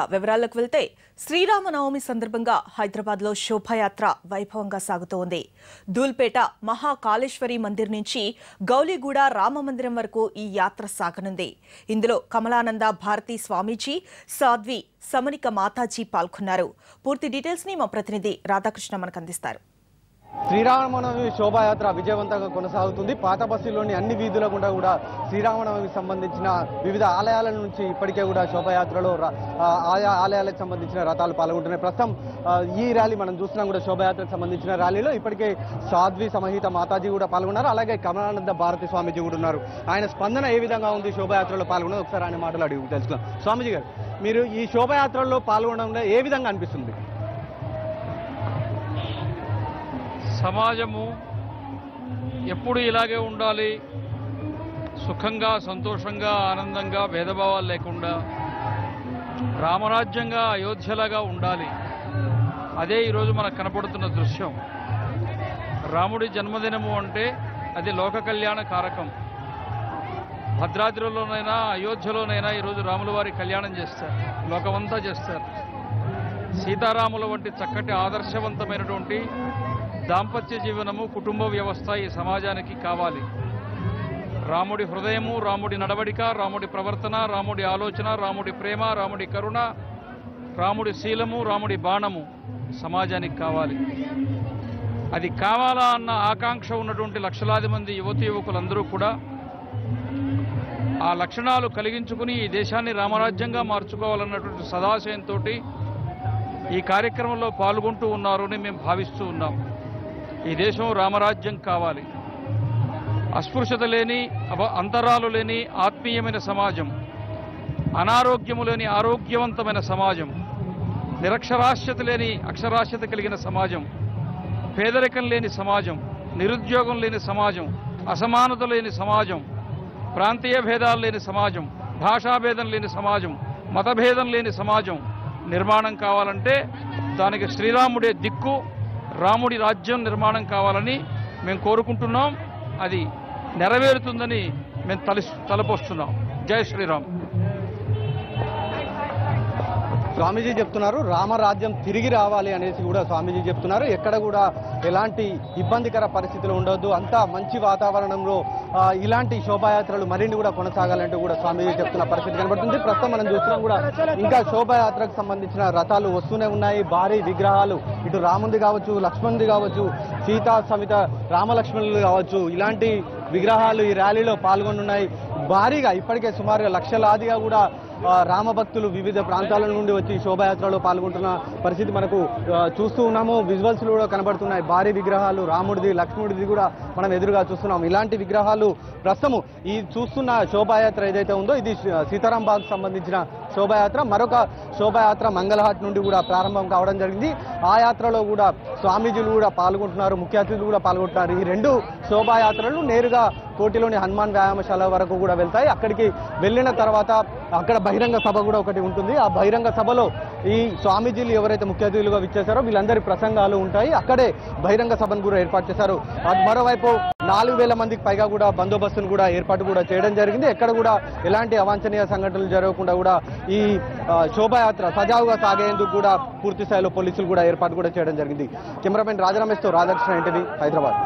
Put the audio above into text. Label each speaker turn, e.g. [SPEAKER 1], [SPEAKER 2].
[SPEAKER 1] వివరాలకు వెళ్తే శ్రీరామనవమి సందర్భంగా హైదరాబాద్ లో శోభాయాత్ర వైభవంగా సాగుతోంది. ధూల్పేట మహాకాళేశ్వరి మందిర్ నుంచి గౌలిగూడ రామమందిరం వరకు ఈ యాత్ర సాగనుంది. ఇందులో కమలానంద భారతీ స్వామీజీ, సాధ్వి సమనిక మాతాజీ పాల్గొన్నారు. పూర్తి డీటెయిల్స్ ని మా ప్రతినిధి రాధాకృష్ణ మనకు అందిస్తారు.
[SPEAKER 2] శ్రీరామనవమి శోభాయాత్ర విజయవంతంగా కొనసాగుతుంది. పాత బస్తీలోని అన్ని వీధుల గుండా కూడా శ్రీరామనవమికి సంబంధించిన వివిధ ఆలయాల నుంచి ఇప్పటికే కూడా శోభాయాత్రలో ఆయా ఆలయాలకు సంబంధించిన రథాలు పాల్గొంటున్నాయి. ప్రస్తుతం ఈ ర్యాలీ మనం చూస్తున్నాం కూడా శోభాయాత్రకు సంబంధించిన ర్యాలీలో ఇప్పటికే సాధ్వి సమహిత మాతాజీ కూడా పాల్గొన్నారు. అలాగే కమలానంద భారతి స్వామీజీ కూడా ఉన్నారు. ఆయన స్పందన ఏ విధంగా ఉంది శోభాయాత్రలో పాల్గొన్నది ఒకసారి ఆయన మాటలు అడిగి తెలుసుకుందాం. స్వామీజీ గారు, మీరు ఈ శోభాయాత్రలో పాల్గొనడంలో ఏ విధంగా అనిపిస్తుంది?
[SPEAKER 3] సమాజము ఎప్పుడు ఇలాగే ఉండాలి, సుఖంగా, సంతోషంగా, ఆనందంగా, భేదభావాలు లేకుండా రామరాజ్యంగా, అయోధ్యలాగా ఉండాలి. అదే ఈరోజు మనకు కనపడుతున్న దృశ్యం. రాముడి జన్మదినము అంటే అది లోక కళ్యాణ కారకం. భద్రాద్రిలోనైనా అయోధ్యలోనైనా ఈరోజు రాముల వారి కళ్యాణం చేస్తారు, లోకమంతా చేస్తారు. సీతారాముల వంటి చక్కటి ఆదర్శవంతమైనటువంటి దాంపత్య జీవనము, కుటుంబ వ్యవస్థ ఈ సమాజానికి కావాలి. రాముడి హృదయము, రాముడి నడవడిక, రాముడి ప్రవర్తన, రాముడి ఆలోచన, రాముడి ప్రేమ, రాముడి కరుణ, రాముడి శీలము, రాముడి బాణము సమాజానికి కావాలి. అది కావాలా అన్న ఆకాంక్ష ఉన్నటువంటి లక్షలాది మంది యువతీ యువకులందరూ కూడా ఆ లక్షణాలు కలిగించుకుని ఈ దేశాన్ని రామరాజ్యంగా మార్చుకోవాలన్నటువంటి సదాశయంతో ఈ కార్యక్రమంలో పాల్గొంటూ ఉన్నారు అని మేము భావిస్తూ ఉన్నాం. ఈ దేశం రామరాజ్యం కావాలి. అస్పృశ్యత లేని, అంతరాలు లేని ఆత్మీయమైన సమాజం, అనారోగ్యము లేని ఆరోగ్యవంతమైన సమాజం, నిరక్షరాస్యత లేని అక్షరాస్యత కలిగిన సమాజం, పేదరికం లేని సమాజం, నిరుద్యోగం లేని సమాజం, అసమానత లేని సమాజం, ప్రాంతీయ భేదాలు లేని సమాజం, భాషాభేదం లేని సమాజం, మతభేదం లేని సమాజం నిర్మాణం కావాలంటే దానికి శ్రీరాముడే దిక్కు, రాముడి రాజ్యం నిర్మాణం కావాలని మేము కోరుకుంటున్నాం. అది నెరవేరుతుందని మేము తలపోస్తున్నాం. జై శ్రీరామ్.
[SPEAKER 2] స్వామీజీ చెప్తున్నారు రామరాజ్యం తిరిగి రావాలి అనేసి కూడా స్వామీజీ చెప్తున్నారు. ఎక్కడ కూడా ఎలాంటి ఇబ్బందికర పరిస్థితులు ఉండొద్దు, అంతా మంచి వాతావరణంలో ఇలాంటి శోభాయాత్రలు మరిన్ని కూడా కొనసాగాలంటూ కూడా స్వామీజీ చెప్తున్న పరిస్థితి కనబడుతుంది. ప్రస్తుతం మనం చూస్తున్నాం కూడా ఇంకా శోభాయాత్రకు సంబంధించిన రథాలు వస్తూనే ఉన్నాయి. భారీ విగ్రహాలు, ఇటు రాముంది కావచ్చు, లక్ష్మణుది కావచ్చు, సీతా సమిత రామలక్ష్మణులు కావచ్చు, ఇలాంటి విగ్రహాలు ఈ ర్యాలీలో పాల్గొనున్నాయి. భారీగా ఇప్పటికే సుమారుగా లక్షలాదిగా కూడా రామభక్తులు వివిధ ప్రాంతాల నుండి వచ్చి శోభాయాత్రలో పాల్గొంటున్న పరిస్థితి మనకు చూస్తూ ఉన్నాము. విజువల్స్ కూడా కనబడుతున్నాయి. భారీ విగ్రహాలు, రాముడిది, లక్ష్మణుడిది కూడా మనం ఎదురుగా చూస్తున్నాం. ఇలాంటి విగ్రహాలు ప్రస్తుతం ఈ చూస్తున్న శోభాయాత్ర ఏదైతే ఉందో ఇది సీతారాం బాగ్ సంబంధించిన శోభాయాత్ర. మరొక శోభాయాత్ర మంగళహాట్ నుండి కూడా ప్రారంభం కావడం జరిగింది. ఆ యాత్రలో కూడా స్వామీజీలు కూడా పాల్గొంటున్నారు, ముఖ్య అతిథులు కూడా పాల్గొంటున్నారు. ఈ రెండు శోభాయాత్రలు నేరుగా కోటిలోని హనుమాన్ వ్యాయామశాల వరకు కూడా వెళ్తాయి. అక్కడికి వెళ్ళిన తర్వాత అక్కడ బహిరంగ సభ కూడా ఒకటి ఉంటుంది. ఆ బహిరంగ సభలో ఈ స్వామీజీలు ఎవరైతే ముఖ్య అతిథులుగా విచ్చేశారో వీళ్ళందరి ప్రసంగాలు ఉంటాయి. అక్కడే బహిరంగ సభను కూడా ఏర్పాటు చేశారు. మరోవైపు 4000 మందికి పైగా కూడా బందోబస్తును కూడా ఏర్పాటు కూడా చేయడం జరిగింది. ఎక్కడ కూడా ఎలాంటి అవాంఛనీయ సంఘటనలు జరగకుండా కూడా ఈ శోభాయాత్ర సజావుగా సాగేందుకు కూడా పూర్తి స్థాయిలో పోలీసులు కూడా ఏర్పాటు కూడా చేయడం జరిగింది. కెమెరామెన్ రాజరమేష్తో రాధాకృష్ణ, ఎన్టీవీ, హైదరాబాద్.